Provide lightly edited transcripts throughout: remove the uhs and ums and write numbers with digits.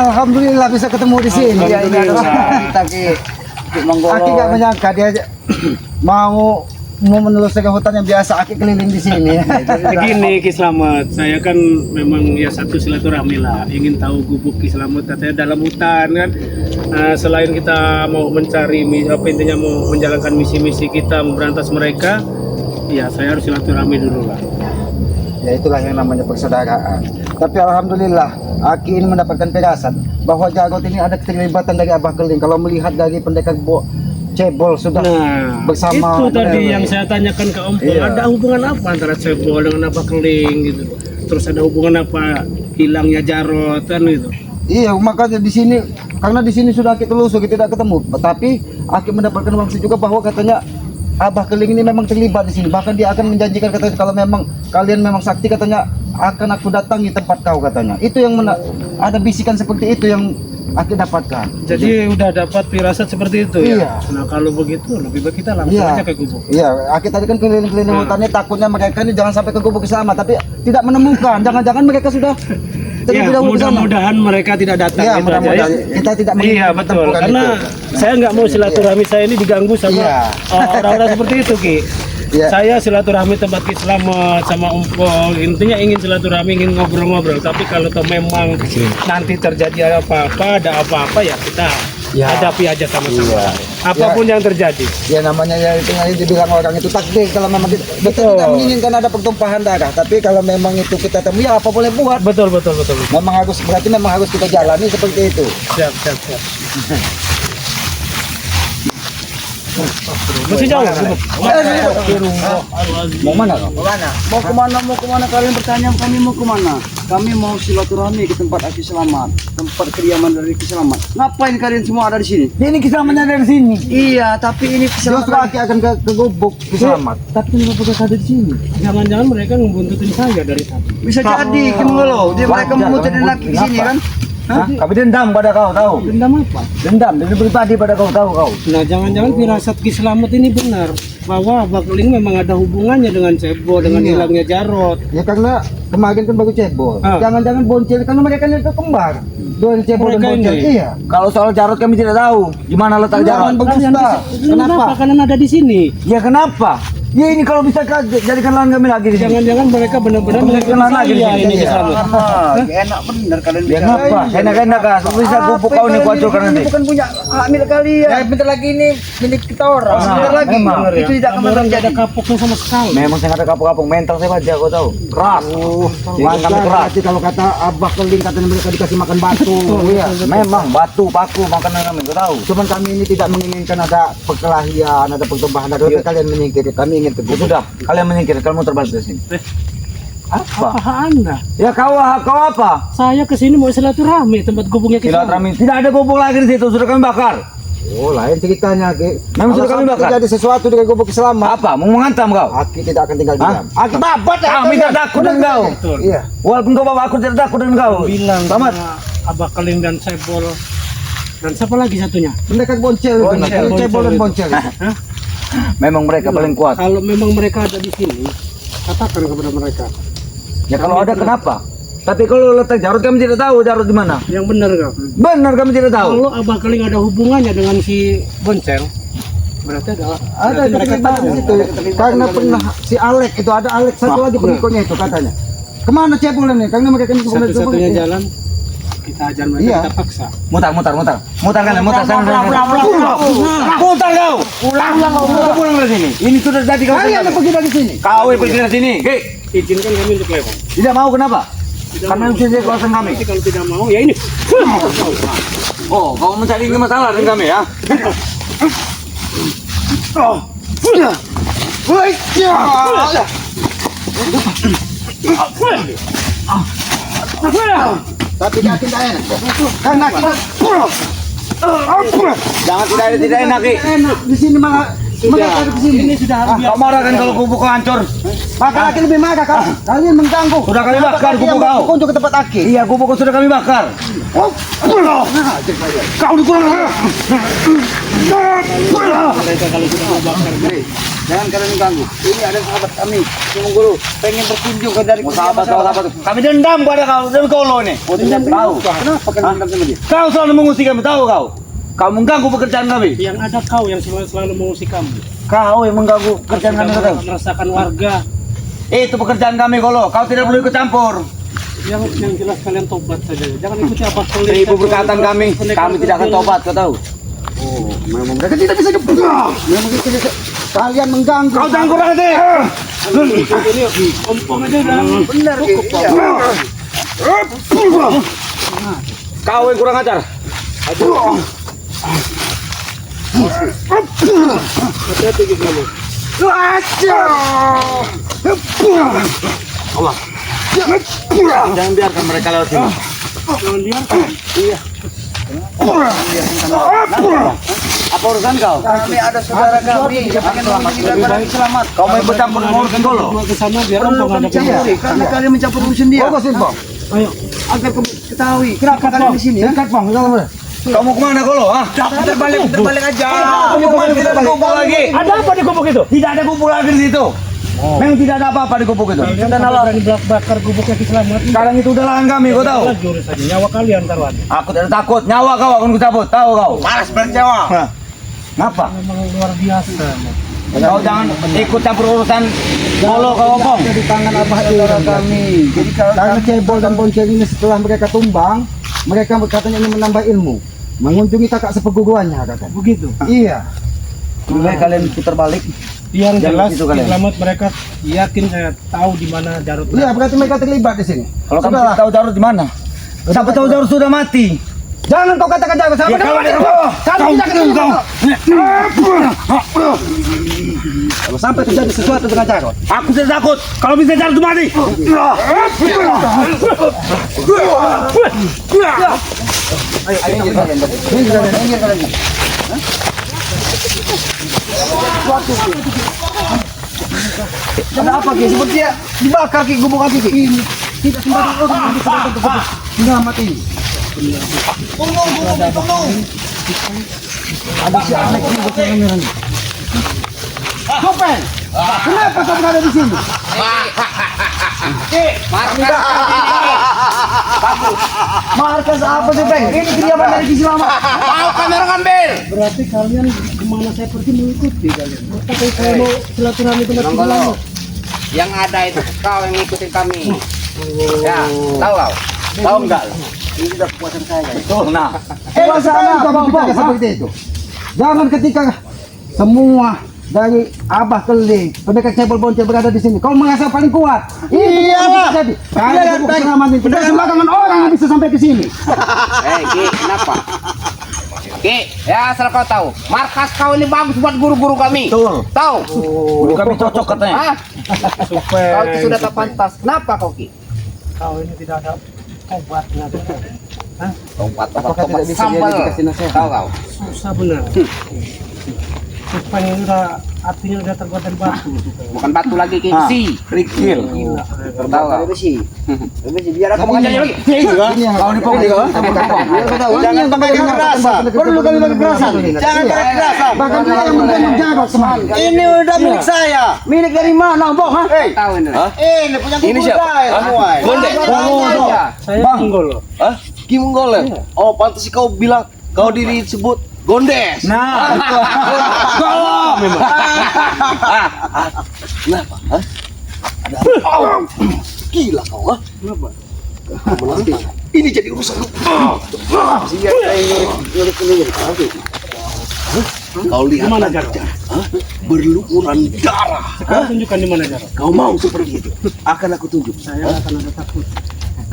Alhamdulillah bisa ketemu di sini. Ya ini adalah kita Ki Manggolo. Aki gak menyangka dia mau menelusuri hutan yang biasa Aki keliling di sini. Begini Ki Slamet, saya kan memang ya satu silaturahmi lah, ingin tahu gubuk Ki Slamet katanya dalam hutan kan. Selain kita mau mencari apa intinya mau menjalankan misi-misi kita memberantas mereka, ya saya harus silaturahmi dulu lah. Ya itulah yang namanya persaudaraan. Tapi alhamdulillah Aki ini mendapatkan firasat bahwa Jarot ini ada keterlibatan dari Abah Keling. Kalau melihat dari pendekar Cebol sudah bersama. Itu tadi yang saya tanyakan ke Om. Iya. Ada hubungan apa antara Cebol dengan Abah Keling gitu? Terus ada hubungan apa hilangnya Jarot kan gitu? Iya, makanya di sini karena di sini sudah Aki telusuri tidak ketemu. Tapi Aki mendapatkan maksud juga bahwa katanya Abah Keling ini memang terlibat di sini. Bahkan dia akan menjanjikan katanya kalau memang kalian memang sakti katanya akan aku datangi tempat kau katanya. Itu yang ada bisikan seperti itu yang Aki dapatkan. Jadi udah dapat firasat seperti itu Iya. ya. Nah kalau begitu lebih baik kita langsung aja ke gubuk. Iya, Aki tadi kan keliling-keliling hutannya takutnya mereka ini jangan sampai ke gubuk sama, tapi tidak menemukan. Jangan-jangan mereka sudah Ya, mudah-mudahan mereka tidak datang Iya, gitu mudah-mudahan aja. kita tidak Iya betul, karena itu. saya nggak mau silaturahmi saya ini diganggu sama Iya. orang-orang seperti itu Ki. Iya. Saya silaturahmi tempat Ki Slamet sama Umpol, intinya ingin silaturahmi, ingin ngobrol-ngobrol. Tapi kalau toh memang nanti terjadi apa-apa, ada apa-apa ya kita hadapi aja sama-sama. Iya. Apapun yang terjadi. Ya namanya ya itu yang dibilang orang itu takdir kalau memang kita tidak menginginkan ada pertumpahan darah, tapi kalau memang itu kita temui ya apa boleh buat. Betul. Memang harus berarti memang harus kita jalani seperti itu. Siap. Masih jauh. Mau mana kau? Mau kemana kalian bertanya kami mau kemana? Kami mau silaturahmi ke tempat Aki Selamat, tempat kediaman dari Ki Selamat. Ngapain kalian semua ada di sini? Ini keselamatannya dari sini. Iya, tapi ini Justru Aki akan ke gubuk selamat. Tapi kenapa bukan ada di sini? Jangan-jangan mereka ngebuntutin saya dari tadi. bisa jadi Ki Manggolo. Dia mereka memutusin laki di sini kan? Hah? Kami dendam pada kau tahu. Dendam apa? Dendam pribadi pada kau tahu kau. Nah, jangan-jangan firasat Ki Slamet ini benar bahwa Abah Keling memang ada hubungannya dengan Cebol, dengan Iya. hilangnya Jarot. Ya karena kemarin kan baru Cebol. Jangan-jangan Boncel karena mereka itu kembar. Dua Cebol dan Mereka Boncel. ini? Iya. Kalau soal Jarot kami tidak tahu. Di mana letak Jarot? Bagus dah. Kenapa? Karena ada di sini. Ya kenapa? Ya ini kalau bisa jadikan lahan kami lagi di sini. Jangan-jangan mereka benar-benar Jadikan lahan lagi di saya sini. ini Ki Iya. Slamet. Enak bener kalian Ya bicara. kenapa? Enak-enak kah? Bisa gubuk kau nih kuacurkan nanti. Bukan punya hak milik kalian. Ya, bentar lagi ini milik kita orang. Bentar lagi. memang. Itu tidak akan Orang terjadi. tidak ada kapoknya sama sekali. Memang saya ada kapok-kapok mental saya baca kau tahu. Keras. Jangan kami keras. Kalau kata Abah Keling katanya mereka dikasih makan batu. Iya. Memang batu paku makanan kami kau tahu. Cuman kami ini tidak menginginkan ada perkelahian, ada pertumbuhan. Ada kalian menyingkir, kami ingin ke gubuk. Sudah, kalian menyingkir, kalian mau terbang dari sini. Apa? Apa Anda? Ya kau apa? Saya kesini mau silaturahmi tempat gubuknya Ki Slamet. Silaturahmi. Tidak ada gubuk lagi di situ, sudah kami bakar. Oh, lain ceritanya, Ki. Memang sudah kami bakar. Terjadi sesuatu di gubuk selamat. Apa? Mau menghantam kau? Aki tidak akan tinggal diam. Aki babat. Kami tidak takut dengan kau. Betul. Iya. Walaupun kau bawa aku tidak takut dengan kau. Bilang Selamat. sama Abah Keling dan Cebol. Dan siapa lagi satunya? Mereka Boncel. Cebol dan Boncel. Hah? Memang mereka paling kuat. Kalau memang mereka ada di sini, katakan kepada mereka. Ya kalau ada kenapa? Tapi kalau letak Jarot kami tidak tahu Jarot di mana. Yang benar kau. Benar kami tidak tahu. Kalau Abah Keling ada hubungannya dengan si Boncel, berarti ada Mereka tahu di situ. Karena pernah si Alek itu ada Alek satu lagi pengikutnya itu katanya. Kemana Cebol ini? Karena mereka ini satu-satunya jalan kita ajar mereka, Iya. kita paksa. Mutar kan, mutar sana. Putar kau. Pulang dari sini. Ini sudah jadi kau. Kalian pergi dari sini. Kau pergi dari sini. Hei, Izinkan kami untuk lewat. tidak mau kenapa? Karena itu jadi kawasan kami. Nanti kalau tidak mau, ya ini. Oh, kau mencari masalah dengan kami ya? Tapi tidak enak. Karena kita jangan tidak enak, Ki. Enak di sini malah mereka di sini. Ini sudah harus Kau marah kan kalau gubuk kau hancur? Maka laki lebih marah kau. Kalian mengganggu. Sudah kami bakar gubuk kau. Kunjung ke tempat Aki. Iya, gubuk kau sudah kami bakar. Kau dikurang. mereka kalau sudah mau bakar. Jangan kalian ganggu. Ini ada sahabat kami, Gunung Guru, pengen berkunjung ke dari Sahabat kau. Kami dendam pada kau dan kau lo nih. Oh, tidak tahu. Kenapa kalian dendam sama dia? Kau selalu mengusik kami, tahu kau? Kau mengganggu pekerjaan kami. Yang ada kau yang selalu mengusik kamu. Kau yang mengganggu pekerjaan kami, tahu? Merasakan warga. Itu pekerjaan kami, Kolo. Kau tidak perlu ikut campur. Yang jelas kalian tobat saja. Jangan ikuti apa Seribu perkataan kami tidak akan tobat, kau tahu? Oh, memang mereka tidak bisa dipegang. Memang mereka tidak. Kalian mengganggu. Kau jangan kurang hati. Ini ompong aja dah. Benar, iya. Kau yang kurang ajar. Hati-hati gitu kamu. Jangan biarkan mereka lewat sini. Jangan biarkan. Apa urusan kau? Kami ada saudara kami yang pengen meninggal pada selamat. Kau mau bercampur urusan Kolo? Bawa ke sana biar ompong ada Campuri, karena kalian mencampur urusan dia. Ayo. Agar kamu ketahui kenapa kalian di sini. Dekat bang, kau mau kemana Kolo? Kita balik aja. Kamu kemana? Tidak ada kumpul lagi. Ada apa di gubuk itu? Tidak ada kumpul lagi di situ. Memang tidak ada apa-apa di gubuk itu. Kalian kalau berani bakar gubuknya Ki Slamet. Sekarang itu udah lahan kami, kau tahu? Jurus saja nyawa kalian taruhan. Aku tidak takut, nyawa kau akan kucabut, tahu kau? Malas bernyawa. Kenapa? Memang luar biasa. Kau jangan ikut campur urusan Kolo kau ngomong. Di tangan abah saudara kami. Jadi kalau karena cebol dan bonceng ini setelah mereka tumbang, mereka katanya ingin menambah ilmu, mengunjungi kakak sepeguruannya kakak. Begitu. Iya. Mulai kalian putar balik. Yang Jangan jelas gitu Ki kalian. Slamet mereka yakin saya tahu di mana Jarod. Iya, berarti mereka terlibat di sini. Kalau kamu tidak tahu Jarod di mana? Siapa tahu Jarod sudah mati? Jangan kau katakan jago sampai kalau kau. Kami tidak akan Kalau sampai terjadi sesuatu dengan Jarod. Aku tidak takut. Kalau bisa Jarod itu mati. Ayo kalian. Ada apa Ki? Seperti ya dibakar Ki, gubuk kaki Ki. Ini tidak sembarang orang yang bisa sudah mati. Ada si anak ini berkenan. Kopen, kenapa kau berada di sini? Markas apa sih, Bang? Ini kediaman dari Ki Slamet. Mau kamera ngambil. Berarti kalian kemana saya pergi mengikuti kalian. Tapi saya mau silaturahmi dengan Ki Slamet. Yang ada itu kau yang ngikutin kami. Ya, tahu kau? Tahu enggak? Ini sudah kepuasan saya. Betul, nah. Sana kamu bicara seperti itu. Jangan ketika semua dari Abah Keling, pendekat cebol bonceng berada di sini. Kau merasa paling kuat. Iyalah. Jadi, kalian keselamatan itu. Tidak sembarangan orang yang bisa sampai ke sini. Ki, kenapa? Ki, ya asal kau tahu, markas kau ini bagus buat guru-guru kami. Betul. Tahu? Guru kami cocok katanya. Ah, kau itu sudah tak pantas. Kenapa kau Ki? Kau ini tidak ada obatnya. Apakah tidak bisa dikasih nasihat? Tahu kau? Susah benar. Supaya ini udah artinya udah terbuat dari batu. Bukan batu lagi Ki, besi. Kerikil. Gila. Tahu kau? Besi. Biar aku mengajarnya lagi. Kau ini pokoknya Jangan pakai kekerasan. Perlu kami pakai kekerasan. Jangan pakai kekerasan. Bahkan dia yang mengganggu Jarod kemarin. Ini udah milik saya. Milik dari mana, Bang? Tahu ini. Ini punya guru saya semua. Saya unggul loh. Kim Golek. Oh, pantas kau bilang kau diri disebut Gondes. Nah, Kau memang. Kenapa? Ada apa? Gila kau, ha? Kenapa? Menanti. Ini jadi urusan lu. Siap saya nyuruh ini. Kau lihat Di mana, kan, Jarod? Hah? Berlumuran darah. Sekarang tunjukkan di mana Jarod. Kau mau seperti itu? Akan aku tunjuk. Saya akan ada takut.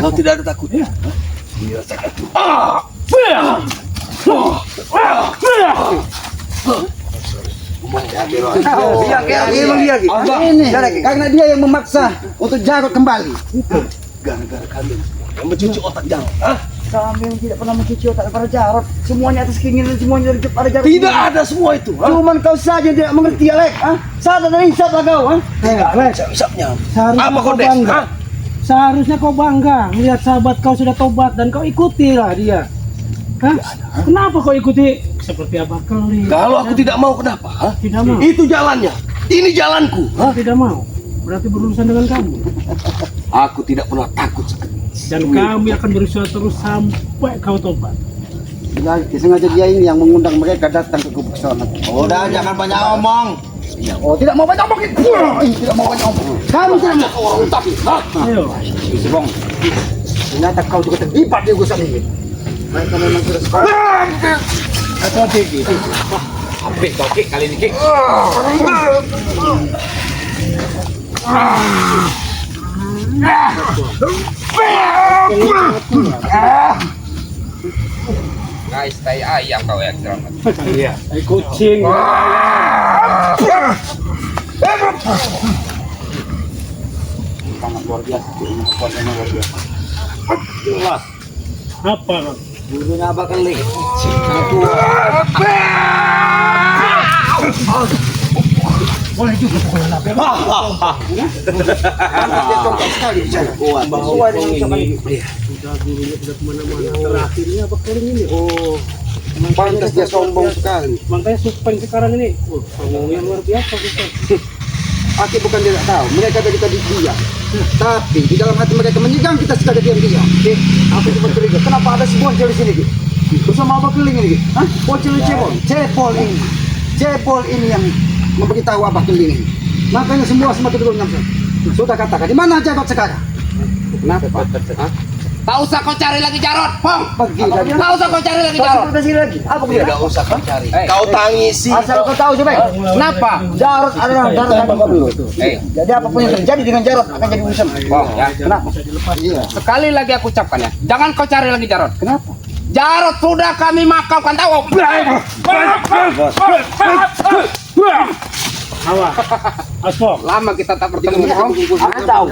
Kau tidak ada takut? Iya. Dirasakan. Ini karena dia yang memaksa untuk Jarod kembali. Gara-gara kalian yang mencuci otak Jarod. Kami yang tidak pernah mencuci otak para Jarod. Semuanya atas keinginan semuanya dari para Jarod. Tidak ada semua itu. Cuman kau saja yang tidak mengerti ya, Lek. Sadar dan insaf lah kau. Insafnya. Seharusnya kau bangga. Seharusnya kau bangga melihat sahabat kau sudah tobat dan kau ikutilah dia. Hah? Kenapa kau ikuti seperti Abah Keling? Kalau aku tidak mau kenapa? Tidak mau. Itu jalannya. Ini jalanku. Tidak mau. Berarti berurusan dengan kamu. Aku tidak pernah takut. Dan kami akan berusaha terus sampai kau tobat. Sengaja dia ini yang mengundang mereka datang ke gubuk sana. Udah jangan banyak omong. Oh, tidak mau banyak omong. Tidak mau banyak omong. Kamu tidak mau orang tapi. Ayo. Isi bong. Ternyata kau juga terlibat di urusan ini. Mereka memang sudah sekarang. Atau Ki. Habis kau Ki kali ini Ki. Guys, tai ayam kau ya selamat. Iya. Kucing. Sangat luar biasa. Kekuatannya luar biasa. Jelas. Apa? Dulunya abah keling. Boleh juga pokoknya nabi. Dia contoh sekali bicara. Sesuai dengan ucapan itu. Sudah gurunya sudah kemana-mana. Terakhirnya apa kali ini? Oh. Pantas dia sombong sekali. Makanya Supen sekarang ini, sombongnya luar biasa Supen. Aku bukan tidak tahu. Mereka dari tadi diam. Tapi di dalam hati mereka menyegang kita sekadar diam-diam. Aku cuma curiga. Kenapa ada si Boncel di sini? Bersama Abah Keling ini. Hah? Boncel Cepol. Cepol ini. Cepol ini yang memberitahu Abah Keling ini. Makanya semua semakin dulu nyampe. Sudah katakan, di mana Jarot sekarang? Kenapa Pak? Hah? Tak usah kau cari lagi Jarot, Pong. Pergi lagi. Tak usah kau cari lagi Jarot. Sudah sini lagi. Apa dia? Tidak usah kau cari. Kau tangisi. Asal kau tahu coba. Kenapa? Jarot adalah Jarot yang dulu. Jadi apapun yang terjadi dengan Jarot akan jadi urusan. Pong ya. Kenapa? Iya. Sekali lagi aku ucapkan ya. Jangan kau cari lagi Jarot. Kenapa? Jarot sudah kami makamkan tahu. Awas. Aspok. Lama kita tak bertemu. Pong. Aku tahu.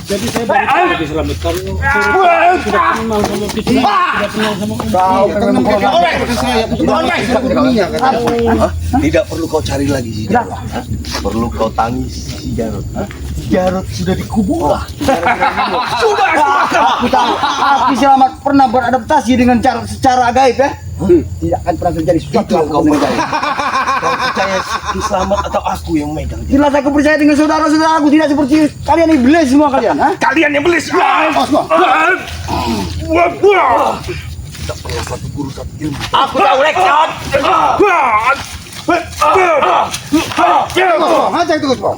Jadi saya balik lagi selamatkan. Sudah kenal sama Ki. Sudah kenal sama Kau memang Tidak perlu kau cari lagi si Jarot. Perlu kau tangis si Jarot. Jarot sudah dikubur. sudah. Aku tahu. Aku selamat pernah beradaptasi dengan cara secara gaib ya. Tidak akan pernah terjadi sesuatu Itu yang kau dengan gaib. Kau percaya si Selamat atau aku yang megang? Jelas aku percaya dengan saudara-saudara aku tidak seperti kalian iblis semua kalian. Hah? Kalian yang belis. Oh, semua. Tidak pernah satu guru satu ilmu. Aku tahu Lekson. Oh, hajar itu semua.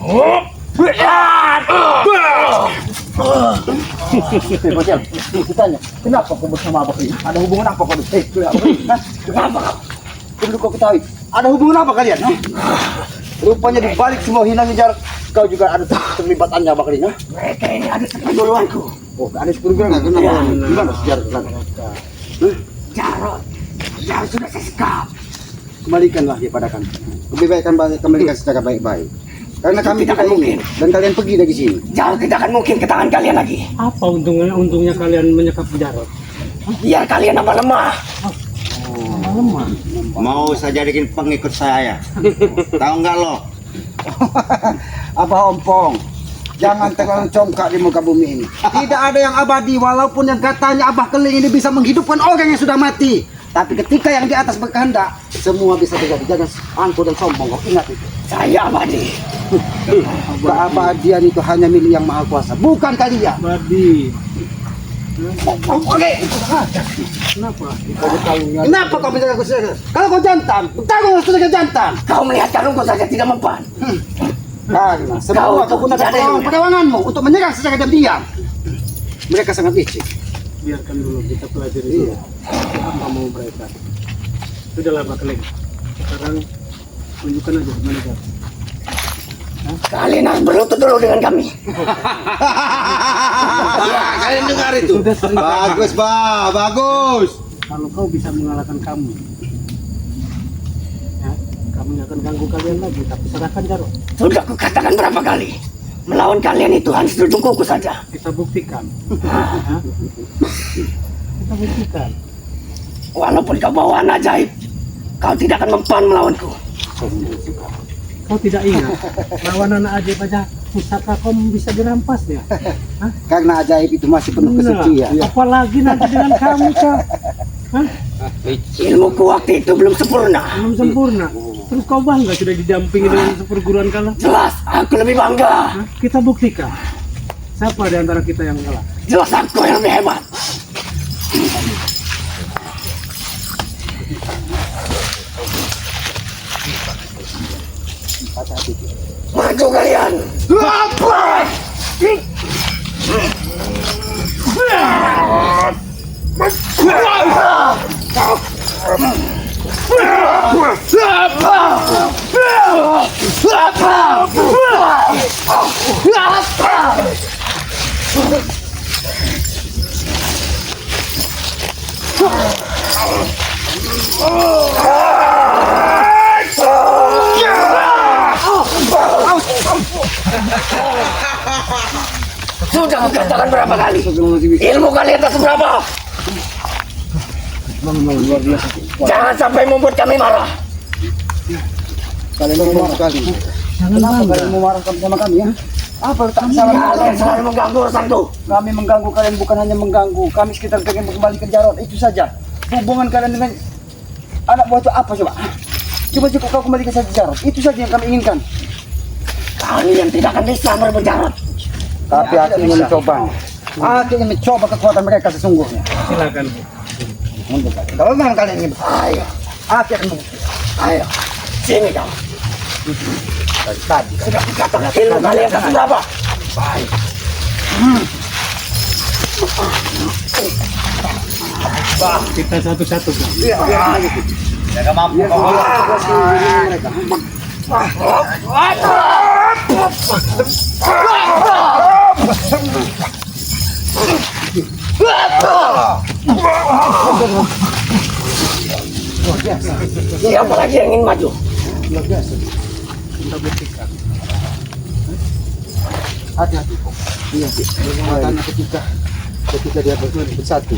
Bocel, aku tanya, kenapa kau bersama Abah ini? Ada hubungan apa kau? Kenapa kau? Perlu kau ketahui, ada hubungan apa kalian? Rupanya di balik semua hinanya Jarot, kau juga ada terlibatannya Abah ini. Mereka ini ada seperduluanku. Oh, ada seperduluan? Gimana sejarah sana? Jarot sudah saya sekap. Kembalikanlah dia pada kami. Lebih baik kembalikan secara baik-baik. Karena kami tidak ingin dan kalian pergi dari sini. Jarot tidak akan mungkin ke tangan kalian lagi. Apa untungnya kalian menyekap Jarot? Biar kalian apa lemah. Mau saya jadikan pengikut saya. Tahu nggak lo? Abah Ompong, jangan terlalu congkak di muka bumi ini. Tidak ada yang abadi, walaupun yang katanya Abah Keling ini bisa menghidupkan orang yang sudah mati. Tapi ketika yang di atas berkehendak, semua bisa terjadi. Jangan angkuh dan sombong, kau ingat itu. Saya abadi. Keabadian itu hanya milik yang maha kuasa, bukan kalian. Badi. Oke. Kenapa kau bicara aku serius? Kalau kau jantan, bertanggung harus dengan jantan. Kau melihat karungku saja tidak mempan. Karena semua kau gunakan perlawanganmu untuk menyerang secara diam-diam. Mereka sangat licik. Biarkan dulu kita pelajari dulu. Apa mau mereka? Sudahlah Pak Keling. Sekarang tunjukkan aja gimana Jarot. Kalian harus berlutut dulu dengan kami. Kalian dengar itu? Bagus, Pak. Bagus. Kalau kau bisa mengalahkan kami, ya, kami nggak akan ganggu kalian lagi. Tapi serahkan Jarot. Sudah kukatakan berapa kali. Melawan kalian itu hanya duduk kuku saja. Kita buktikan. Ya. Kita buktikan. Walaupun kau bawa anak ajaib, kau tidak akan mempan melawanku. Kau tidak ingat lawan anak ajaib aja pusaka kau bisa dirampasnya. Hah? Karena ajaib itu masih penuh kesucian. Nah, apalagi nanti dengan kamu Kak. Hah? Ilmuku waktu itu belum sempurna. Belum sempurna. Terus kau bangga sudah didampingi dengan perguruan kalah? Jelas, aku lebih bangga. Hah? Kita buktikan. Siapa di antara kita yang kalah? Jelas aku yang lebih hebat. Maju kalian. Sudah kukatakan berapa kali? Ilmu kalian tak seberapa. Jangan sampai membuat kami marah. Kalian ngomong sekali. Kenapa kalian mau marah sama kami ya? Apa letak salah Kalian selalu mengganggu urusanku. Kami mengganggu kalian bukan hanya mengganggu. Kami sekitar pengen kembali ke Jarod. Itu saja. Hubungan kalian dengan anak buah itu apa coba? Coba cukup kau kembali ke Jarod. Itu saja yang kami inginkan. Kalian tidak akan bisa merebut Jarod. Tapi aku ingin mencoba. Aku ingin mencoba kekuatan mereka sesungguhnya. Silakan. Kalau memang kalian ingin, Ayo, aku akan membuktikan. ayo. Sini kau. Tadi. Sudah kukatakan ilmu kalian tak seberapa. Baik. Kita satu-satu. Jaga mampu kau. Mereka. Siapa lagi yang ingin maju? Luar biasa. Hati-hati kok. Iya, makanya ketika dia bersatu,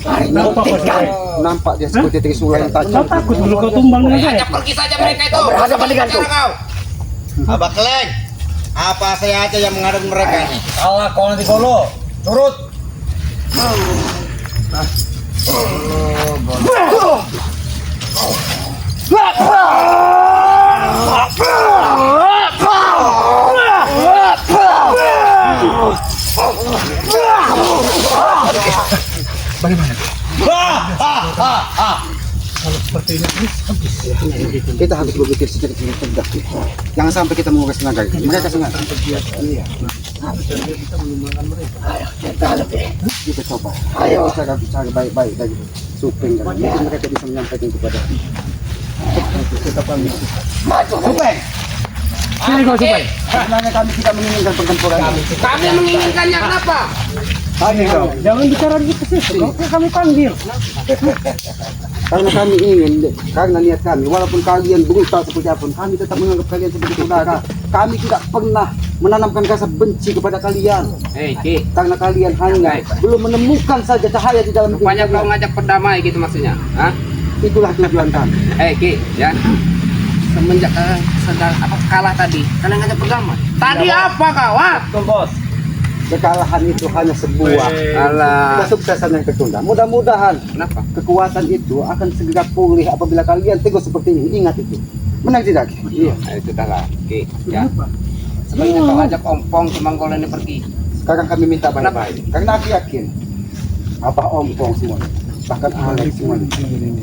Mari membuktikan. nampak dia seperti Trisula yang tajam. Kau takut dulu kau tumbang dengan saya? Pergi saja mereka itu. Berhadapan denganku. Abah Keleng, apa saya aja yang menghadapi mereka ini? Kalah kau nanti kolo. Turut. Kita harus berpikir secara cerdas. Jangan sampai kita menguras tenaga. Mereka sengaja. Iya. Ayo, kita hadapi. Kita coba. Ayo. Cara baik-baik dari Supeng dan mungkin mereka bisa menyampaikan kepada kita pamit. Maju. Supeng. Sini kau Supeng. Sebenarnya kami tidak menginginkan pertempuran ini. Kami menginginkannya kenapa? Kami tahu. Jangan bicara gitu sih. Kami panggil. Karena kami ingin, karena niat kami, walaupun kalian brutal seperti apapun, kami tetap menganggap kalian sebagai saudara. Kami tidak pernah menanamkan rasa benci kepada kalian. Hei, Ki. Karena kalian hanya belum menemukan saja cahaya di dalam hidup Rupanya kau kalian. ngajak berdamai gitu maksudnya. Hah? Itulah tujuan kami. Hei, Ki, ya. Semenjak kalah tadi, kalian ngajak berdamai. Tadi apa kau? Ah? Betul bos. Kekalahan itu hanya sebuah Alah. kesuksesan yang tertunda. Mudah-mudahan Kenapa? kekuatan itu akan segera pulih apabila kalian teguh seperti ini. Ingat itu. Benar tidak? Iya. Nah, itu dah lah, Ki. Ya. Sebenarnya kau ajak ompong cuma kau ini pergi. Sekarang kami minta baik-baik. Karena aku yakin apa ompong semua, bahkan Alex semua,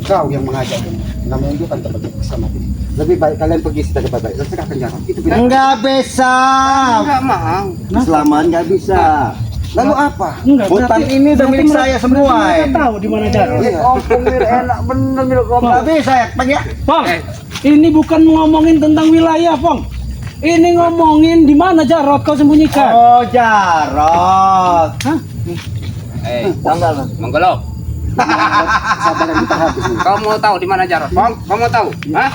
kau yang mengajak ini. Namanya itu kan tempat bersama ini. Lebih baik kalian pergi secara baik-baik dan serahkan jalan. Itu benar. Enggak bisa. Enggak mau. Selamat nggak bisa. Lalu apa? Enggak, Hutan berarti- ini udah milik berarti saya semua. Mereka tahu di mana Jarod. Iya. Ompong enak bener milik om. Nggak bisa ya, pergi ya. Pong, ini bukan ngomongin tentang wilayah, Pong. Ini ngomongin di mana Jarod kau sembunyikan. Oh Jarod. Eh, Menggolok. Sabaran kita habis nih. Kau mau tahu di mana Jarod? Pong, kau mau tahu? Hah?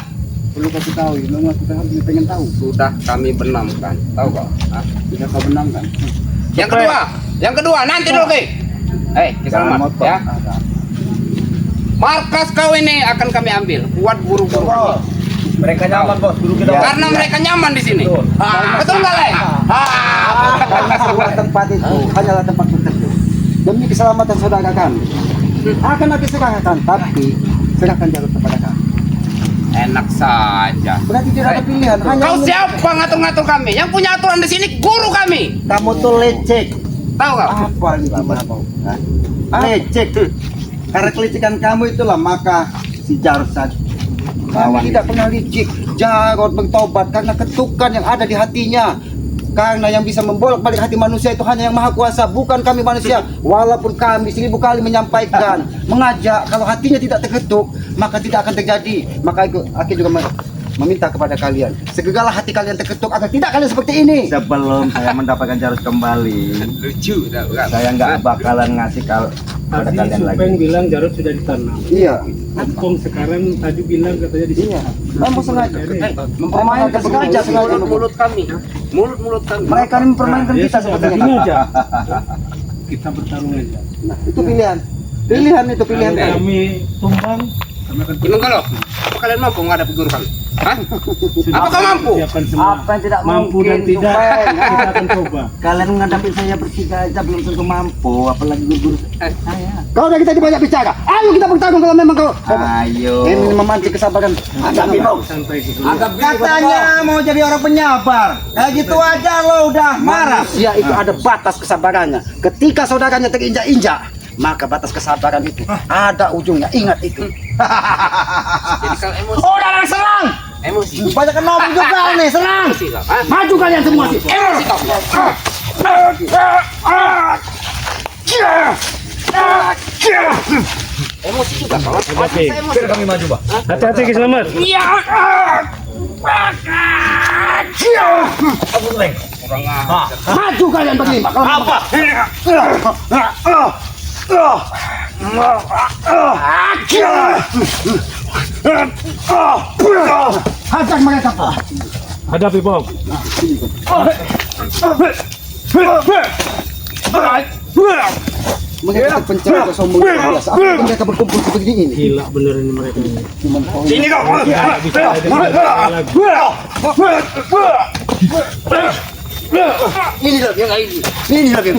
Perlu kasih tahu, memang kita harus pengen tahu. Sudah kami benamkan. Tahu kau? Hah? Tidak kau benamkan. Yang kedua, nanti dulu, Ki. Ki Selamat, ya. Markas kau ini akan kami ambil buat buru-buru. Mereka nyaman bos. Dulu kita. Karena mereka nyaman di sini. Betul nggak, Le? Karena sebuah tempat itu hanyalah tempat tertentu. Demi keselamatan saudara kami. Akan aku serahkan, tapi serahkan Jarod kepada kami. Enak saja. Berarti tidak ada pilihan. Hanya Kau siapa ngatur-ngatur kami? Yang punya aturan di sini guru kami. Kamu tuh lecek. Tahu kau? apa ini apa? Lecek. Karena kelicikan kamu itulah maka si Jarod saja. Kami tidak pernah licik. Jarod bertobat karena ketukan yang ada di hatinya. Karena yang bisa membolak-balik hati manusia itu hanya yang maha kuasa, bukan kami manusia. Walaupun kami 1000 kali menyampaikan, mengajak, kalau hatinya tidak terketuk, maka tidak akan terjadi. Maka aku juga meminta kepada kalian, segeralah hati kalian terketuk agar tidak kalian seperti ini. Sebelum saya mendapatkan Jarod kembali, Lucu dah kan? saya nggak bakalan ngasih pada Tadi kalian lagi. Supeng bilang Jarod sudah ditanam. Iya, Pong sekarang tadi bilang katanya di sini. iya. Kamu sengaja mempermainkan sengaja. Mulut kami. Mulut kami. Mereka ini mempermainkan kita Gini sepertinya. aja. Kita bertarung aja. Nah, itu pilihan. Pilihan itu pilihan Kalau kalian. kami tumbang, kami akan Gimana kalau? Apa kalian mampu menghadapi guru kami? Hah? Sudah Apakah mampu? siapkan semua. Apa yang tidak Mampu mungkin, dan tidak, Supeng? kita akan coba. Kalian menghadapi saya bertiga aja belum tentu mampu, apalagi guru saya. Kau udah kita banyak bicara. Ayo kita bertarung kalau memang kau. Ayo. Ini memancing kesabaran. Hadapi kau. Santai gitu. Katanya mau jadi orang penyabar. Kayak gitu aja lo udah marah. Manusia itu ada batas kesabarannya. Ketika saudaranya terinjak-injak, maka batas kesabaran itu ada ujungnya. Ingat itu. Jadi kalau emosi. Oh, darah serang. Emosi. Banyak ngomong juga nih, senang. Emosi kau. Hah? Maju kalian semua sih. Emosi kau. Emosi juga kau. Hati-hati. Saya emosi. Hati-hati Ki Selamat. Maju kalian berlima. Apa? Hajar mereka. Hadapi Pong. Mereka pencari sombong biasa. Apakah mereka berkumpul seperti ini? Gila bener ini mereka ini. Sini kau. Nggak bisa ada lagi. Ini loh yang ini. Ini loh yang.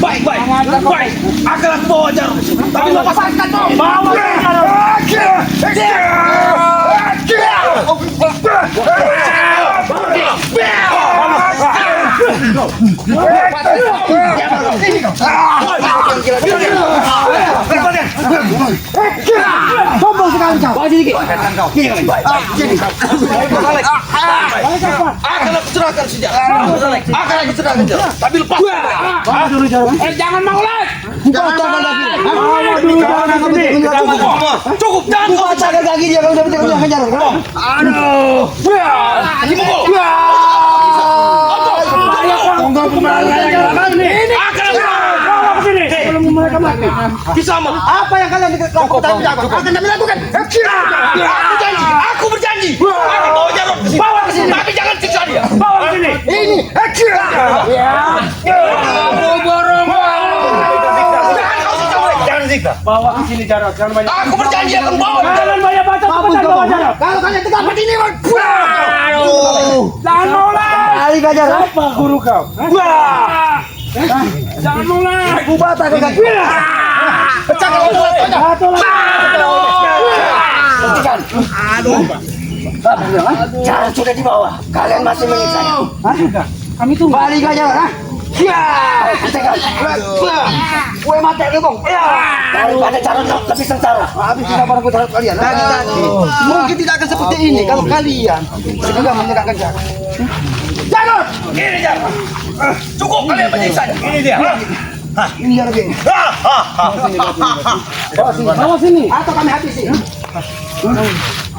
Baik. Akan aku bawa Jarod. Tapi lepaskan kau. Bawa Sombong sekali kau. Bawa sedikit. Akan aku serahkan senjata. Akan aku serahkan senjata. Tapi lepas. Jangan mau lagi. Cukup. Jangan kau Bacakan kaki dia kalau udah betul kejar. dipukul. Kisama. Apa yang kalian lakukan? Akan kami lakukan. Aku berjanji. Akan bawa Jarod. Bawa ke sini. Tapi jangan siksa dia. Bawa ke sini. Ini. Jangan siksa. Bawa ke sini Jarod, jangan banyak. Aku berjanji akan bawa. Jangan banyak bacot, cepetan bawa Jarod. Kalau kalian tegak seperti ini, Jangan mau lagi. kali gajar. Apa guru kau? Jangan mau lagi. Bubata kau kaki. Satu lagi. Jangan sudah di bawah. Kalian masih menyiksa. Kami tunggu. Balik gajar. Gue mati lu bang. Daripada cara lebih sengsara. Habis kita barang terhadap kalian. Mungkin tidak akan seperti ini kalau kalian segera menyerahkan Jarod. Jarod! Ini Jarod. Cukup kalian menyiksa. Ini dia. Ini Jarod ini. Bawa sini. Atau kami habisi.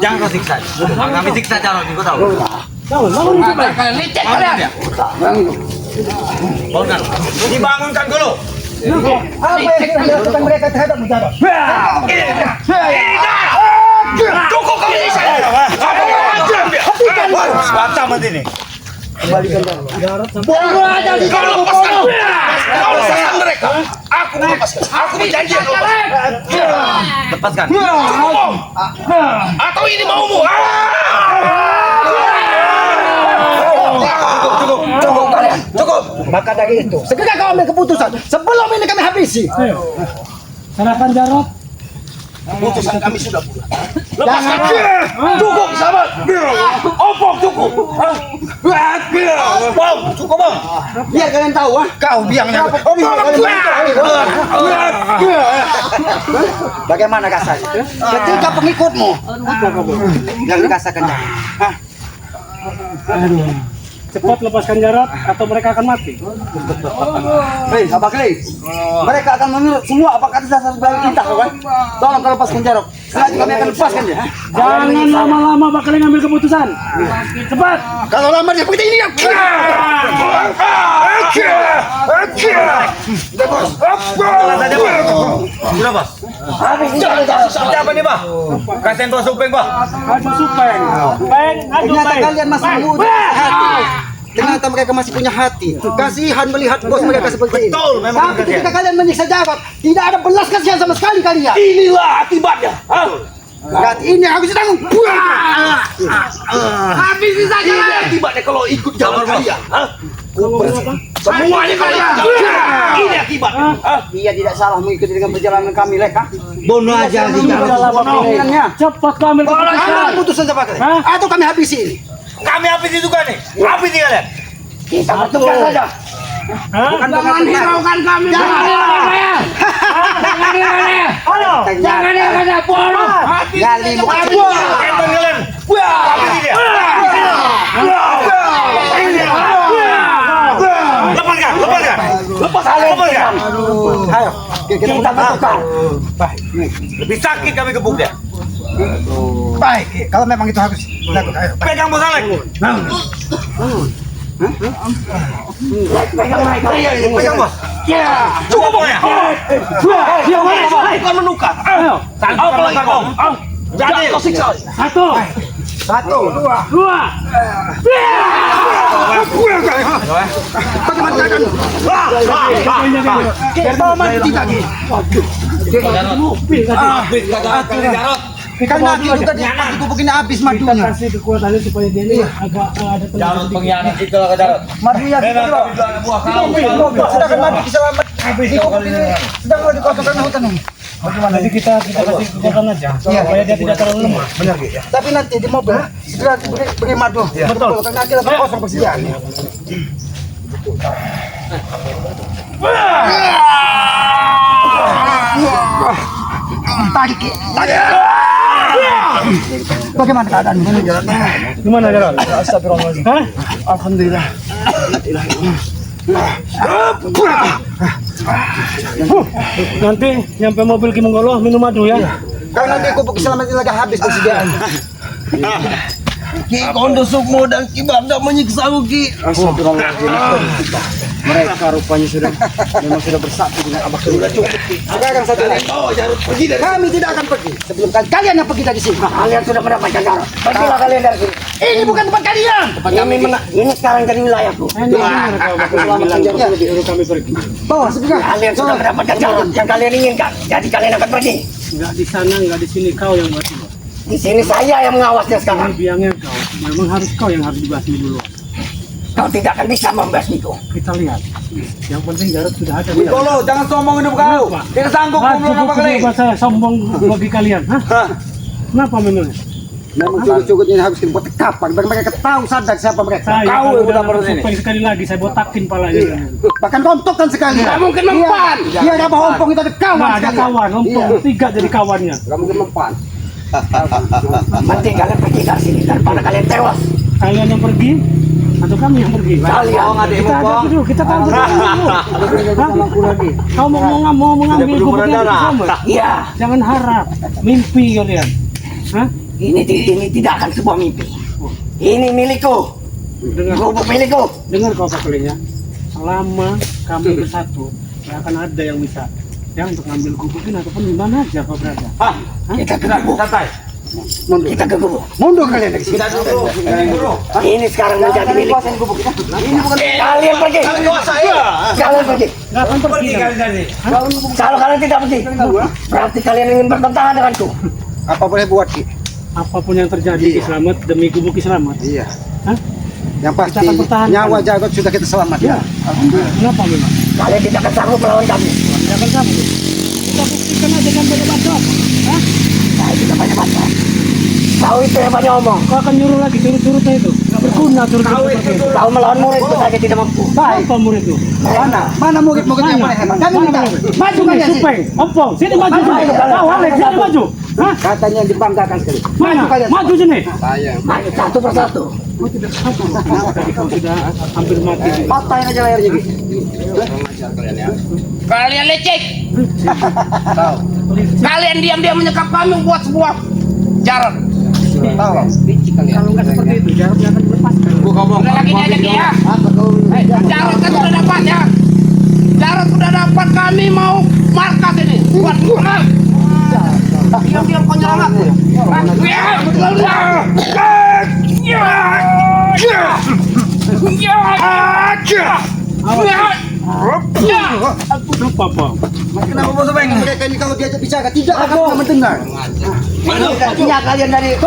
Jangan kau siksa. Kami siksa Jarod, kau tahu. Kalian licik kalian. Dibangunkan dulu. Apa yang sudah dilakukan mereka terhadap Jarod? Cukup kau menyiksa. Macam ini. Kembalikan Jarod. Kau lepaskan. Kau lepaskan mereka. Aku melepaskan. Aku berjanji akan lepaskan. Lepaskan. Cukup. Atau ini maumu. Cukup. Maka dari itu, segera kau ambil keputusan sebelum ini kami habisi. Ayo. Serahkan Jarot. Keputusan kami sudah bulat. Lepaskan dia. Cukup sahabat. Opok cukup. Bang, cukup bang. Biar kalian tahu, Kau biangnya. bagaimana kasarnya. Ketika pengikutmu yang dikasarkan jangan. Cepat lepaskan Jarot atau mereka akan mati. Hei, Abah Kli, mereka akan menurut semua apa kata dasar bela kita, kawan. Tolong kau lepaskan Jarot. Selanjutnya kami akan lepaskan dia. Jangan lama-lama bakal ngambil keputusan. Cepat. Kalau lama dia seperti ini ya. Sudah, Bos. Seperti apa nih, Bah? Kasihan Bos Upeng, Bah. Adu supeng. Peng, adu Ternyata peng. kalian masih muda hati. Ternyata mereka masih punya hati. Kasihan melihat bos mereka seperti ini. Betul, memang Tapi kasihan. ketika kalian menyiksa Jarot, tidak ada belas kasihan sama sekali kalian. Inilah akibatnya. Berarti ini harus ditanggung. Habisi saja. Ini akibatnya kalau ikut jalan kalian. Semuanya kalian. Ini akibatnya. Dia tidak salah mengikuti dengan perjalanan kami, Lek. Bunuh aja di Pilihannya. Cepat kau ambil Ambil keputusan. keputusan cepat, Lek. Hah? Atau kami habisi ini. Kami habis itu kan nih. Habis nih kalian. Kita bertukar saja. Bukan Jangan hiraukan kami. Jangan hiraukan saya. Jangan hiraukan saya. Jangan hiraukan saya. Bodoh. Gali bukan buah. Tonton kalian. Habis ini dia. Lepaskan. Lepaskan. Ayo, kita bertukar. Lebih sakit kami gebuk dia. Baik, kalau memang itu harus dilakukan. Ayo. Pegang Bos Alek. Pegang, Bos. Cukup, Bos ya. Bukan menukar. Ayo. Apa lagi kau? Jadi kau siksa. Satu, dua. Bagaimana keadaan? Kita mati lagi. Karena itu tadi itu begini habis madunya. Kasih kekuatannya supaya dia ini agak ada tenaga. Pengkhianat itu lah Jarot. Madunya gitu loh. Sedangkan madu bisa selamat. Sedang mau dikosongkan hutan ini. Jadi kita kasih kekuatan aja supaya dia tidak terlalu lemah. Tapi nanti di mobil segera beri madu. Betul. Karena nanti lagi kosong persediaan. Tarik. Bagaimana keadaan? Gimana Jarot? Astagfirullahaladzim. Hah? Alhamdulillah. Nanti nyampe mobil Ki Menggolo minum madu ya. Kalau nanti kubuk selamat lagi habis persediaan. Ki kondo sukmo dan Ki Banda menyiksa Ki. Mereka rupanya memang sudah bersatu dengan Abah Kli. Sekarang satu lagi. Pergi dari Kami tidak akan pergi sebelum kalian yang pergi dari sini. Kalian sudah mendapatkan Jarot. Pergilah kalian dari sini. Ini bukan tempat kalian. Ini sekarang jadi wilayahku. Kami pergi. Bawa segera. Kalian sudah mendapatkan Jarot yang kalian inginkan. Jadi kalian akan pergi. Enggak di sana, enggak di sini, kau yang mati. Di sini saya yang mengawasnya Ini sekarang. biangnya kau. Memang harus kau yang harus dibasmi dulu. Kau tidak akan bisa membasmiku. Kita lihat. Yang penting Jarot sudah ada. Bolo, jangan sombong hidup kau. Tidak sanggup Cukup apa kali. saya sombong bagi kalian. Hah? Kenapa memangnya? Memang cukup ini harus dibuat kapak. Biar mereka tahu sadar siapa mereka. Saya Kau kalau udah dalam perlu sini. supeng sekali lagi saya botakin palanya. Bahkan rontokkan sekali. Tidak mungkin mempan. Dia ada ompong itu ada kawan Nah, ada sekali. kawan, ompong tiga jadi kawannya. Tidak mungkin mempan. Mending kalian pergi dari sini daripada kalian tewas. Kalian yang pergi atau kami yang pergi? Kalian Kita ada dulu, kita tahu dulu. lagi. Kau mau mengambil gubuknya bersama? Iya, Jangan harap, mimpi kalian. Hah? ini tidak akan sebuah mimpi. Ini milikku. Dengar, Gubuk milikku. dengar kau Pak Kalinya. Selama kami bersatu, tidak akan ada yang bisa untuk ngambil gubukin ataupun di mana aja kau berada. Kita ke gubuk. Santai. Mundur. Kita ke gubuk. Mundur kalian dari sini. Kita dulu. Ini sekarang menjadi milik. Ini bukan kalian pergi. Kalian pergi. Nggak akan pergi. kan? Kalian dari. Kalau kalian tidak pergi, berarti kalian ingin bertentangan denganku. Apa boleh buat, Ki? Apapun yang terjadi, Ki Slamet demi gubuk Ki Slamet. Iya. Hah? Yang pasti Kita akan pertahankan. nyawa Jarod sudah kita selamatkan. Kenapa memang? Kalian tidak akan sanggup melawan kami. Tidak akan sanggup. Kita buktikan aja dengan banyak bacot. Hah? Saya tidak banyak bacot. Kau itu yang banyak omong. Kau akan nyuruh lagi curut-curutnya itu. Nggak berguna curut-curut seperti itu. Kau melawan muridku saja tidak mampu. Apa murid itu? Mana murid-murid yang paling hebat? Kami minta. Maju kalian sih. Ompong, sini maju sini. Kau Alex, sini maju. Hah? Katanya dibanggakan sekali. Mana? Maju sini. Maju satu persatu. Kau sudah hampir mati. Patahin aja layarnya gitu. Kalian lecek. Kalian diam-diam menyekap kami buat sebuah Jarod. Kalau nggak seperti itu, Jarod nggak akan dilepaskan. Udah lagi aja Ki ya. Jarod kan sudah dapat ya. Jarod sudah dapat, kami mau markas ini buat menang. Diam-diam kau nyerang aku. Lupa, Pak. Kenapa bos Bang? Mereka ini kalau diajak bicara tidak akan mendengar. Artinya kalian dari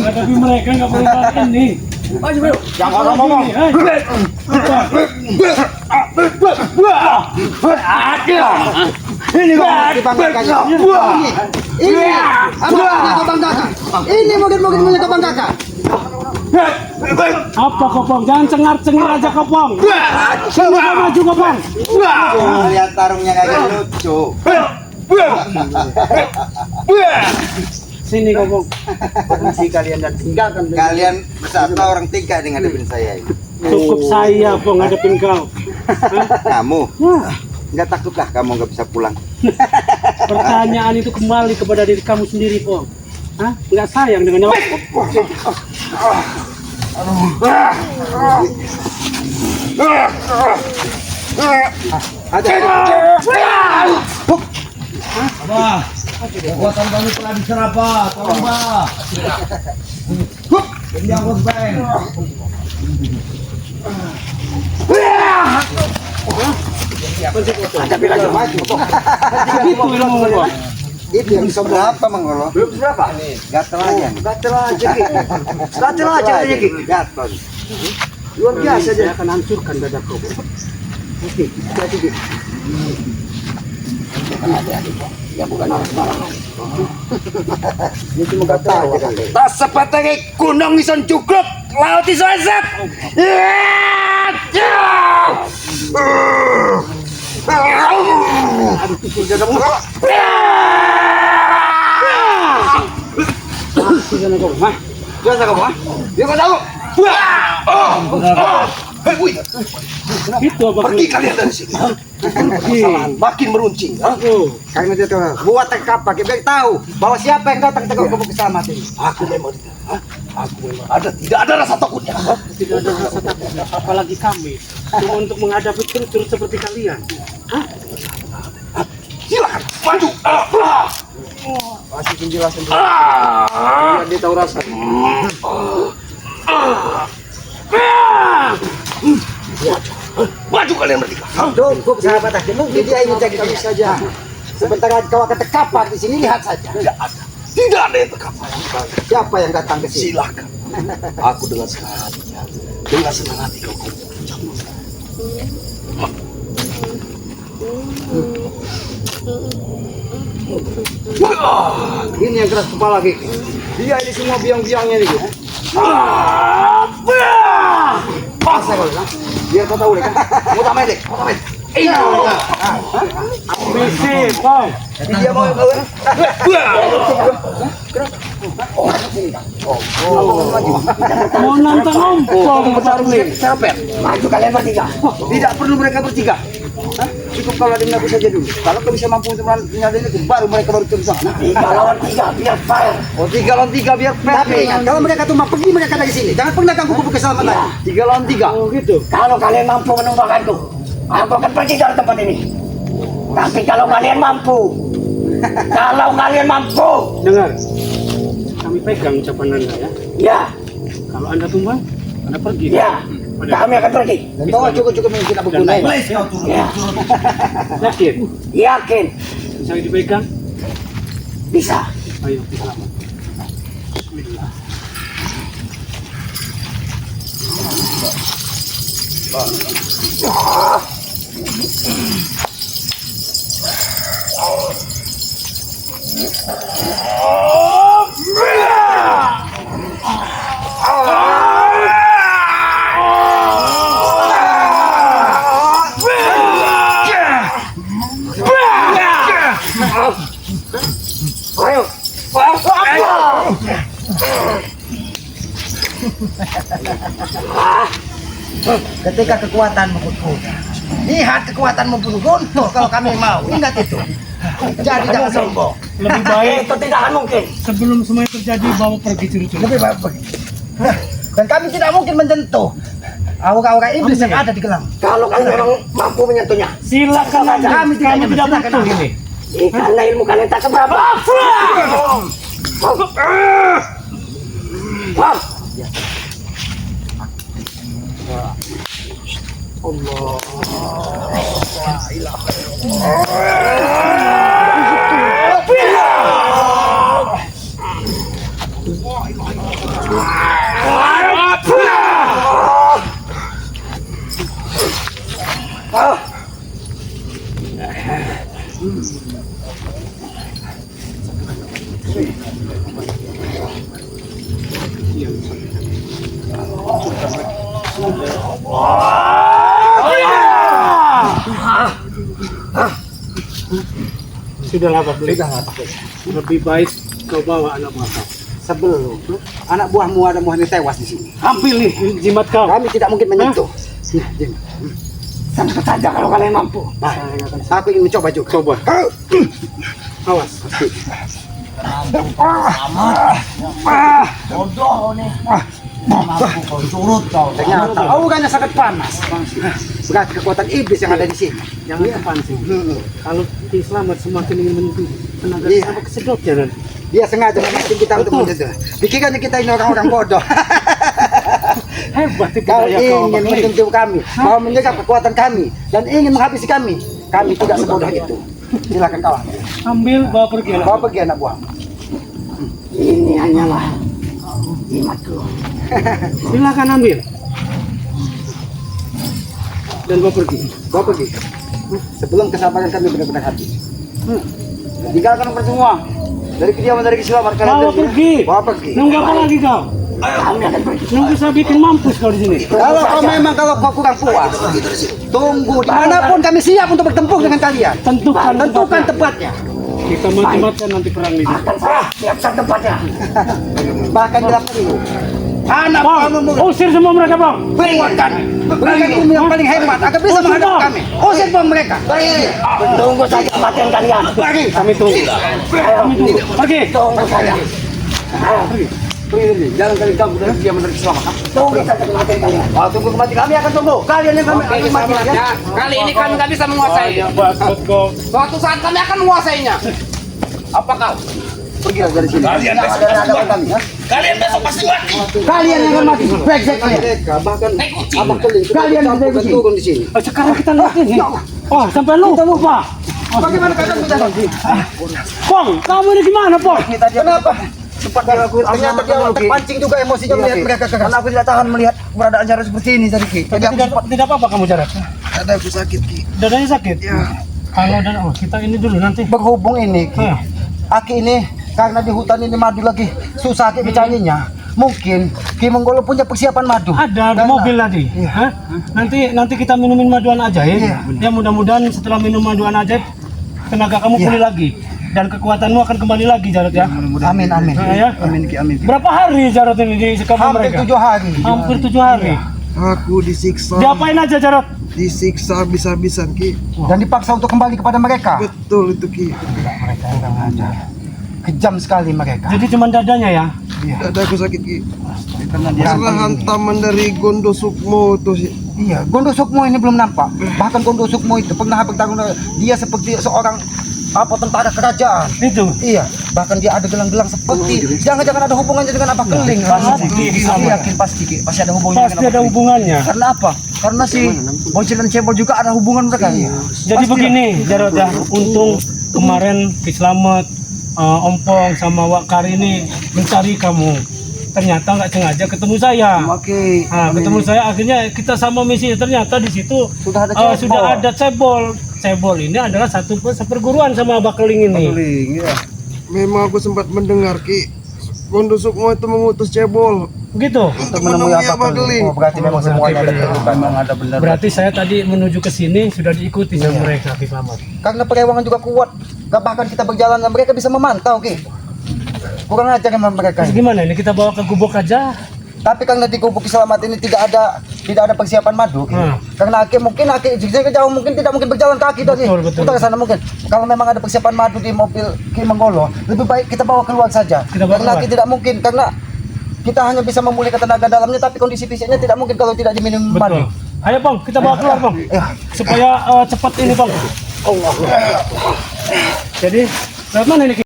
Tapi mereka nggak boleh pakai ini. Jangan orang ngomong. Ini kok dibanggakan. Ini apa kau banggakan? Ini mungkin kau banggakan. Apa Kopong? Jangan cengar-cengar aja Kopong. Semua maju Kopong. Lihat tarungnya kayak lucu. Sini Kopong. Fungsi kalian dan tinggalkan. Kalian bersama orang tiga dengan ngadepin saya ini. Cukup saya Pong ngadepin kau. Kamu nggak takutkah kamu nggak bisa pulang? Pertanyaan itu kembali kepada diri kamu sendiri Pong. Hah? Nggak sayang dengan nyawa? Kekuatan kami telah diserah, Pak. Tolong, Pak. Ini yang bos Bang. Begitu ilmu Pong. Itu yang seberapa Manggolo? Berapa? Gatel aja. Gatel aja Ki. Gatel. Luar biasa Saya akan hancurkan dada kau. Oke, jadi Ki. Ya bukan orang sembarangan. Ini cuma gatel aja kan. Tas sepatenge gunung ison cukup, laut iso esep. Sana kau, ha? Biasa kamu, ha? Dia kau tahu. Itu apa? Pergi kalian dari sini. Kesalahan makin meruncing. Kami dia tuh buat tekap pakai biar tahu bahwa siapa yang datang tegak ke keselamatan ini. Aku memang tidak. Aku memang tidak ada rasa takutnya. Tidak ada rasa takut, apalagi kami. Cuma untuk menghadapi curut-curut seperti kalian. Silakan maju. Masih penjelasan dulu. Biar dia tahu rasa. Maju kalian bertiga. Cukup sahabat aja. Mungkin dia ingin cari kami saja. Sebentar lagi kau akan terkapar di sini, lihat saja. Tidak ada. Tidak ada yang terkapar. Siapa yang datang ke sini? Silakan. Aku dengan senang hati. Dengan senang hati kau ucapkan. Ini yang keras kepala Ki. Dia ini semua biang-biangnya nih Ki. Masa kau kan? Biar kau tahu deh kan. Mau tamai deh. Misi, Pong. Dia mau kau kan? Mau nantang ompong bertarung nih. Maju kalian bertiga. Tidak perlu mereka bertiga. Hah? Cukup kalau ada aku saja dulu. Kalau kau bisa mampu untuk menyadari itu, baru mereka baru turun sana. 3 lawan 3 biar fair. Oh 3 lawan 3 biar fair. Tapi ingat, kalau mereka tumbang pergi mereka dari sini. Jangan pernah ganggu kubu keselamatan. 3 lawan 3. Oh gitu. Kalau kalian mampu menumbangkanku, aku akan pergi dari tempat ini. Tapi kalau kalian mampu, Dengar. Kami pegang ucapan Anda ya. ya, Kalau Anda tumbang, Anda pergi. ya, kami akan pergi. Dan kau cukup mungkin aku gunain. Ya, Yakin? yakin Bisa dipegang? bisa. Ayo, selamat. Bismillah. Ketika kekuatan membunuh, lihat kekuatan membunuh runtuh kalau kami mau. Ingat itu. Jadi jangan sombong. Lebih baik Itu tidak akan mungkin. sebelum semuanya terjadi bawa pergi curi-curi. Lebih baik begitu. Dan kami tidak mungkin menyentuh aura-aura iblis yang ada di gelang. Kalau kalian memang mampu menyentuhnya, Silakan aja. Kami tidak tidak silakan butuh aja. ini. karena ilmu kalian tak seberapa. Wah, Sudahlah Pak Beli. Lebih baik kau bawa anak buah kau. Sebelum anak buahmu ada muhani tewas di sini. Ambil nih jimat kau. Kami tidak mungkin menyentuh. sampai saja kalau kalian mampu. Aku ingin mencoba juga. Coba. Awas. Ternyata auranya sangat panas. Berarti kekuatan iblis yang ada di sini. Jangan kepancing. Kalau selamat semakin ingin menyentuh tenaga Iya. sama kesedot ya. Dia sengaja memancing kita untuk menyentuh. Dikiranya kita ini orang-orang bodoh. Hebat itu Kau daya kau ingin Pak Beli. menyentuh kami, mau menyerap kekuatan kami, dan ingin menghabisi kami. Kami tidak sebodoh itu. Silakan kawan. Ambil bawa pergi anak. Bawa pergi anak buah. Ini hanyalah jimatku. Silakan ambil. Dan bawa pergi. Bawa pergi. Sebelum kesabaran kami benar-benar habis. Tinggalkan mereka semua. Dari kediaman dari kesilapan kalian. Bawa dari sini. pergi. Bawa pergi. Nunggu apa lagi kau? Kami akan pergi. Nunggu saya bikin mampus kau di sini. Kalau kau kurang puas, tunggu dimanapun kami siap untuk bertempur dengan kalian. Tentukan tempatnya. Kita mati-matian nanti perang ini. Akan saya siapkan tempatnya. Bahkan dalam perlu. Anak buahmu Usir semua mereka bang. berikan ilmu yang paling hebat agar bisa menghadapi kami. Usir bom mereka. Tunggu saja kematian kalian. Kami tunggu. Kami tunggu. Pergi. Tunggu saja. Pergi, jangan kali kamu dari dia menarik selamat. Tunggu saja kematian kalian. Tunggu kematian kami akan tunggu. Kalian yang kami akan mati ya. Kali ini kami nggak bisa menguasai. Buat kau. Suatu saat kami akan menguasainya. Apa kau? Pergilah dari sini. Kalian besok Ada pasti hadapan kami ya. Kalian besok pasti mati. Kalian yang akan mati. Brengsek kalian. Bahkan abang keling. Kalian yang turun di sini. Sekarang kita lihat ini. Oh sampai lupa. Bagaimana kalian bisa nanti? Pong, kamu ini gimana Pong? Kenapa? Sempat ternyata dia terpancing juga emosinya melihat mereka keras. Karena aku tidak tahan melihat keberadaan Jarod seperti ini tadi Ki. Jadi aku sempat Tidak apa-apa kamu Jarak. ada aku sakit Ki. Dadanya sakit. Kalau dan kita ini dulu nanti. Berhubung ini Ki. Hah. Aki ini karena di hutan ini madu lagi susah Ki mencarinya. Mungkin Ki Menggolo punya persiapan madu. Ada di Dan- mobil tadi. Iya. Hah? Nanti kita minumin maduan ajaib. Iya. Ya mudah-mudahan setelah minum maduan ajaib tenaga kamu Iya. pulih lagi dan kekuatanmu akan kembali lagi Jarod ya. Amin amin. Nah, ya. Amin Ki amin. Ki. Berapa hari Jarod ini di kampung Hampir mereka? 7 hari. Hampir 7 hari. Aku disiksa, Diapain aja Jarod? disiksa habis-habisan Ki. Dan dipaksa untuk kembali kepada mereka. Betul itu Ki. Mereka kurang ajar. Kejam sekali mereka. Jadi cuma dadanya ya. Dadaku sakit Ki. Karena dia Karena hantaman dari Gondo Sukmo itu sih. Iya, Gondo Sukmo ini belum nampak. Bahkan Gondo Sukmo itu pernah bertanggung dia seperti seorang tentara kerajaan. Itu. Iya, bahkan dia ada gelang-gelang seperti jangan-jangan ada hubungannya dengan Abah Keling. Pasti, Aku yakin pasti pasti ada hubungannya. Pasti ada hubungannya. Karena apa? Karena si Bocil dan Cebol juga ada hubungan mereka. Jadi begini Jarod ya, untung kemarin Ki Slamet Ompong sama Wakar ini mencari kamu. Ternyata nggak sengaja ketemu saya. Oke. Ketemu saya akhirnya kita sama misi. Ternyata di situ Sudah ada cebol. sudah ada cebol. Cebol ini adalah satu perguruan sama Bakling ini. Pakeling, ya. Memang aku sempat mendengar Ki, Gondo Sukmo itu mengutus cebol Begitu. Untuk menemui apa Bageling. Oh, berarti memang semuanya ada terlibat. Memang ada benar. Berarti saya tadi menuju ke sini sudah diikuti sama mereka, Ki Slamet. Karena perewangan juga kuat. Bahkan kita berjalan dan mereka bisa memantau, Ki. Kurang ajar memang mereka. Terus gimana ini kita bawa ke gubuk aja? Tapi karena di gubuk Selamat ini tidak ada persiapan madu, Ki. Karena mungkin jika jauh mungkin tidak mungkin berjalan kaki tadi. Betul. Kita ke sana mungkin. Kalau memang ada persiapan madu di mobil Ki Menggolo, lebih baik kita bawa keluar saja. Kita bawa Karena keluar. tidak mungkin karena kita hanya bisa memulihkan tenaga dalamnya, tapi kondisi fisiknya tidak mungkin kalau tidak diminum madu. Betul. Ayo Bang, kita bawa keluar Bang. Supaya cepat ini Bang. Jadi, lewat mana ini Ki?